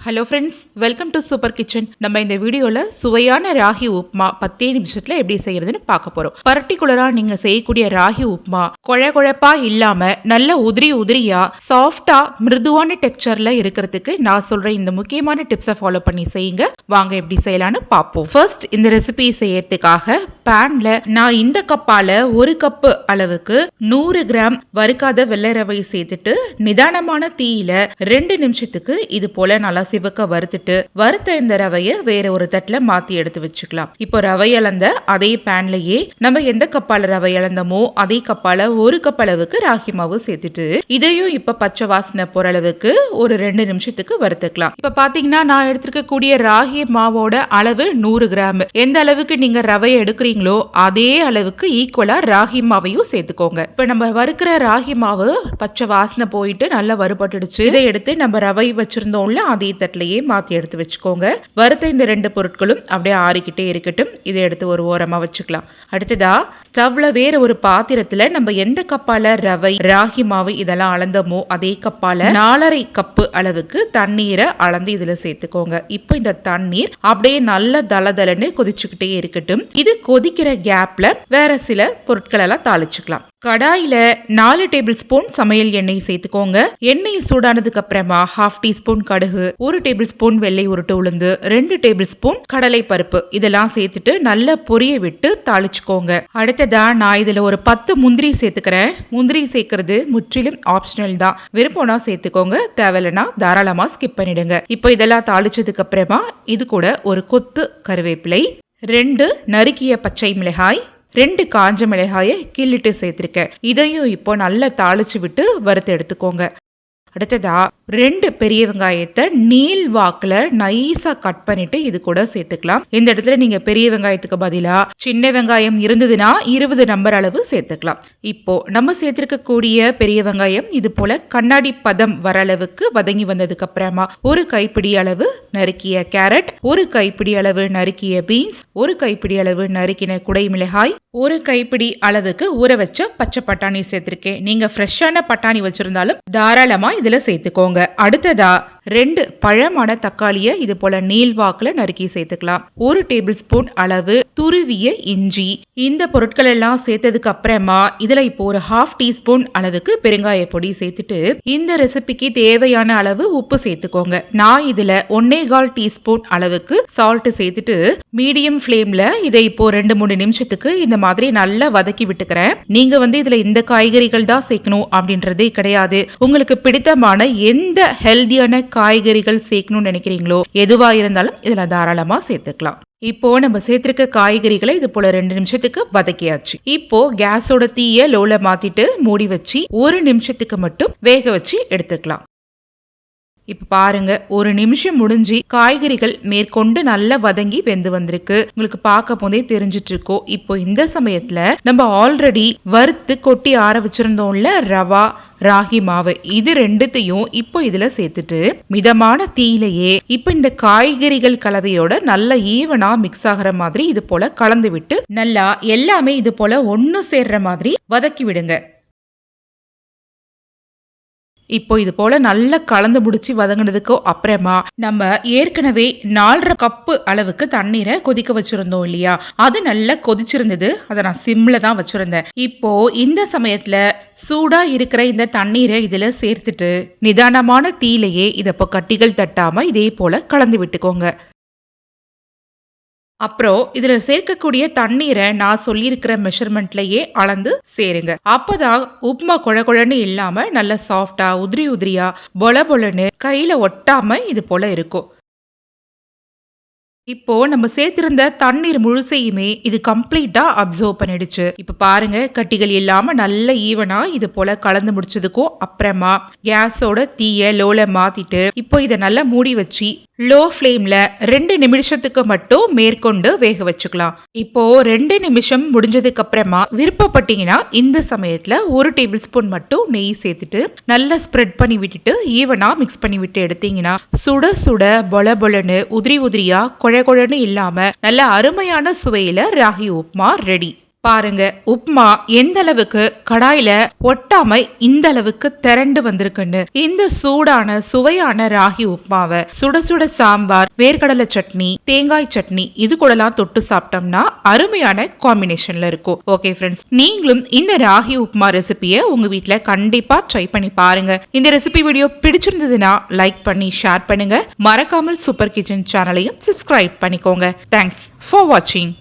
Hello friends, welcome to super kitchen. நம்ம இந்த வீடியோவில் சுவையான ராகி உப்மா 10 நிமிஷத்தில் எப்படி செய்யறதுன்னு பார்க்க போகிறோம். பர்டிகுலராக நீங்கள் செய்யக்கூடிய ராகி உப்மா குழப்பா இல்லாமல் நல்ல உதிரியா சாஃப்டாக மிருதுவான டெக்ஸ்சரில் இருக்கிறதுக்கு நான் சொல்கிற இந்த முக்கியமான டிப்ஸை ஃபாலோ பண்ணி செய்யுங்க. வாங்க எப்படி செய்யலான்னு பார்ப்போம். ஃபர்ஸ்ட் இந்த ரெசிபி செய்யறதுக்காக பேனில் நான் இந்த கப்பால் 1 கப்பு அளவுக்கு 100 கிராம் வறுக்காத வெள்ளை ரவை சேர்த்துட்டு நிதானமான தீயில 2 நிமிஷத்துக்கு இது போல நல்லா சிவக்க வறுத்துட்டு வறுத்த இந்த ரவையை வேற ஒரு தட்டுல மாத்தி எடுத்து வச்சுக்கலாம். இப்போ ரவை அளந்த அதே பேன்லயே நம்ம எந்த கப்பால ரவை அளந்தமோ அதே கப்பால 1 கப் அளவுக்கு ராகி மாவு சேர்த்துட்டு இதையும் இப்ப பச்சை வாசனை போற அளவுக்கு ஒரு 2 நிமிஷத்துக்கு வறுத்துக்கலாம். இப்ப பாத்தீங்கன்னா நான் எடுத்துக்கக்கூடிய ராகி மாவோட அளவு 100 கிராம். எந்த அளவுக்கு நீங்க ரவை எடுக்கிறீங்களோ அதே அளவுக்கு ஈக்குவலா ராகி மாவையும் சேர்த்துக்கோங்க. இப்ப நம்ம வறுக்கிற ராகி மாவு பச்சை வாசனை போயிட்டு நல்லா வறுபட்டுடுச்சு. இதை எடுத்து நம்ம ரவை வச்சிருந்தோம்ல அதே தட்டிலேயே மாற்றி எடுத்து வச்சுக்கோங்க. வறுத்த இந்த 2 பொருட்களும் அப்படியே ஆறிக்கிட்டே இருக்கட்டும். இதை எடுத்து ஒரு ஓரமாக வச்சுக்கலாம். அடுத்ததா ஸ்டவ்ல வேற ஒரு பாத்திரத்தில் நம்ம எந்த கப்பால ரவை ராகி மாவு இதெல்லாம் அளந்தமோ அதே கப்பால 4.5 கப்பு அளவுக்கு தண்ணீரை அளந்து இதுல சேர்த்துக்கோங்க. இப்போ இந்த தண்ணீர் அப்படியே நல்ல தளதளன்னு கொதிச்சுக்கிட்டே இருக்கட்டும். இது கொதிக்கிற கேப்ல வேற சில பொருட்கள் எல்லாம் தாளிச்சுக்கலாம். கடாயில 4 டேபிள் ஸ்பூன் சமையல் எண்ணெய் சேர்த்துக்கோங்க. எண்ணெய் சூடானதுக்கு அப்புறமா 1/2 டீஸ்பூன் கடுகு, 1 டேபிள் ஸ்பூன் வெள்ளை உருட்டு உளுந்து, 2 டேபிள் ஸ்பூன் கடலை பருப்பு இதெல்லாம் சேர்த்துட்டு நல்லா பொரிய விட்டு தாளிச்சுக்கோங்க. அடுத்ததா நான் இதுல ஒரு 10 முந்திரி சேர்த்துக்கிறேன். முந்திரி சேர்க்கறது முற்றிலும் ஆப்ஷனல் தான். விருப்பம்னா சேர்த்துக்கோங்க, தேவையில்லைன்னா தாராளமா ஸ்கிப் பண்ணிடுங்க. இப்போ இதெல்லாம் தாளிச்சதுக்கு அப்புறமா இது கூட ஒரு கொத்து கருவேப்பிலை, 2 நறுக்கிய பச்சை மிளகாய், 2 காஞ்ச மிளகாயை கிள்ளிட்டு சேர்த்திருக்கேன். இதையும் இப்போ நல்லா தாளிச்சு விட்டு வறுத்து எடுத்துக்கோங்க. அடுத்ததா 2 பெரிய வெங்காயத்தை நீள் வாக்குல நைஸா கட் பண்ணிட்டு இது கூட சேர்த்துக்கலாம். இந்த இடத்துல நீங்க பெரிய வெங்காயத்துக்கு பதிலா சின்ன வெங்காயம் இருந்ததுன்னா 20 நம்பர் அளவு சேர்த்துக்கலாம். இப்போ நம்ம சேர்த்திருக்கக்கூடிய பெரிய வெங்காயம் இது போல கண்ணாடி பதம் வர அளவுக்கு வதங்கி வந்ததுக்கு அப்புறமா 1 கைப்பிடி அளவு நறுக்கிய கேரட், 1 கைப்பிடி அளவு நறுக்கிய பீன்ஸ், 1 கைப்பிடி அளவு நறுக்கின குடை மிளகாய், 1 கைப்பிடி அளவுக்கு ஊற வச்ச பச்சை பட்டாணி சேர்த்திருக்கேன். நீங்க ஃப்ரெஷ்ஷான பட்டாணி வச்சிருந்தாலும் தாராளமா இதுல சேர்த்துக்கோங்க. அடுத்ததா 2 பழமான தக்காளியை இது போல நீள்வாக்குல நறுக்கி சேர்த்துக்கலாம். 1 டேபிள் ஸ்பூன் அளவு துருவிய இஞ்சி. இந்த பொருட்கள் எல்லாம் சேர்த்ததுக்கு அப்புறமா இதுல இப்போ ஒரு 1/2 டீஸ்பூன் அளவுக்கு பெருங்காய பொடி சேர்த்துட்டு இந்த ரெசிபிக்கு தேவையான அளவு உப்பு சேர்த்துக்கோங்க. நான் இதுல 1/4 டீஸ்பூன் அளவுக்கு சால்ட் சேர்த்துட்டு மீடியம் ஃபிளேம்ல இதை இப்போ 2-3 நிமிஷத்துக்கு இந்த மாதிரி நல்லா வதக்கி விட்டுக்கிறேன். நீங்க இதுல இந்த காய்கறிகள் தான் சேர்க்கணும் அப்படின்றதே கிடையாது. உங்களுக்கு பிடித்தமான எந்த ஹெல்தியான காய்கறிகள் சேர்க்கணும்னு நினைக்கிறீங்களோ எதுவா இருந்தாலும் இதுல தாராளமா சேர்த்துக்கலாம். இப்போ நம்ம சேர்த்திருக்க காய்கறிகளை இது போல 2 நிமிஷத்துக்கு வதக்கியாச்சு. இப்போ கேஸோட தீய லோல மாத்திட்டு மூடி வச்சு 1 நிமிஷத்துக்கு மட்டும் வேக வச்சு எடுத்துக்கலாம். இப்ப பாருங்க, 1 நிமிஷம் முடிஞ்சு காய்கறிகள் மேற்கொண்டு நல்லா வதங்கி வெந்து வந்திருக்கு. உங்களுக்கு பார்க்க போதே தெரிஞ்சிட்டு இருக்கோம். இப்போ இந்த சமயத்துல நம்ம ஆல்ரெடி வறுத்து கொட்டி ஆற வச்சிருந்தோம்ல ரவா ராகி மாவு, இது 2த்தையும் இப்போ இதுல சேர்த்துட்டு மிதமான தீயிலேயே இப்போ இந்த காய்கறிகள் கலவையோட நல்லா ஈவனா மிக்ஸ் ஆகிற மாதிரி இது போல கலந்து விட்டு நல்லா எல்லாமே இது போல ஒன்னு சேர்ற மாதிரி வதக்கி விடுங்க. இப்போ இது போல நல்லா கலந்து முடிச்சு வதங்கினதுக்கு அப்புறமா நம்ம ஏற்கனவே 4.5 கப்பு அளவுக்கு தண்ணீரை கொதிக்க வச்சிருந்தோம் இல்லையா, அது நல்லா கொதிச்சிருந்தது. அதை நான் சிம்ல தான் வச்சிருந்தேன். இப்போ இந்த சமயத்துல சூடா இருக்கிற இந்த தண்ணீரை இதுல சேர்த்துட்டு நிதானமான தீயிலேயே இதை இப்போ கட்டிகள் தட்டாம இதே போல கலந்து விட்டுக்கோங்க. அப்புறம் இதுல சேர்க்கக்கூடிய தண்ணீரை நான் சொல்லியிருக்கிற மெஷர்மெண்ட்லயே அளந்து சேருங்க. அப்பதான் உப்புமா குழன்னு இல்லாம நல்ல சாஃப்டா உதிரியா பொல பொலன்னு கையில ஒட்டாம இது போல இருக்கும். இப்போ நம்ம சேர்த்திருந்த தண்ணீர் முழுசையுமே இது கம்ப்ளீட்டா அப்சர்வ் பண்ணிடுச்சு. இப்ப பாருங்க, கட்டிகள் இல்லாம நல்ல ஈவனா இது போல கலந்து முடிச்சதுக்கும் அப்புறமா கேஸோட தீய லோல மாத்திட்டு இப்போ இதை நல்லா மூடி வச்சு லோ ஃப்ளேம்ல 2 நிமிஷத்துக்கு மட்டும் மேற்கொண்டு வேக வச்சுக்கலாம். இப்போ 2 நிமிஷம் முடிஞ்சதுக்கு அப்புறமா விருப்பப்பட்டீங்கன்னா இந்த சமயத்துல 1 டேபிள் ஸ்பூன் மட்டும் நெய் சேர்த்துட்டு நல்லா ஸ்ப்ரெட் பண்ணி விட்டுட்டு ஈவனா மிக்ஸ் பண்ணி விட்டு எடுத்தீங்கன்னா சுட சுட பொல பொலன்னு உதிரியா குழன்னு இல்லாம நல்ல அருமையான சுவையில ராகி உப்மா ரெடி. பாருங்க உப்மா எந்த அளவுக்கு கடாயில ஒட்டாம இந்த அளவுக்கு திரண்டு வந்திருக்குன்னு. இந்த சூடான சுவையான ராகி உப்மாவை சுட சுட சாம்பார், வேர்க்கடலை சட்னி, தேங்காய் சட்னி இது கூடலாம் தொட்டு சாப்பிட்டோம்னா அருமையான காம்பினேஷன்ல இருக்கும். ஓகே ஃப்ரெண்ட்ஸ், நீங்களும் இந்த ராகி உப்மா ரெசிபியை உங்க வீட்ல கண்டிப்பா ட்ரை பண்ணி பாருங்க. இந்த ரெசிபி வீடியோ பிடிச்சிருந்ததுன்னா லைக் பண்ணி ஷேர் பண்ணுங்க. மறக்காமல் சூப்பர் கிச்சன் சேனலையும் சப்ஸ்கிரைப் பண்ணிக்கோங்க. தேங்க்ஸ் ஃபார் வாட்சிங்.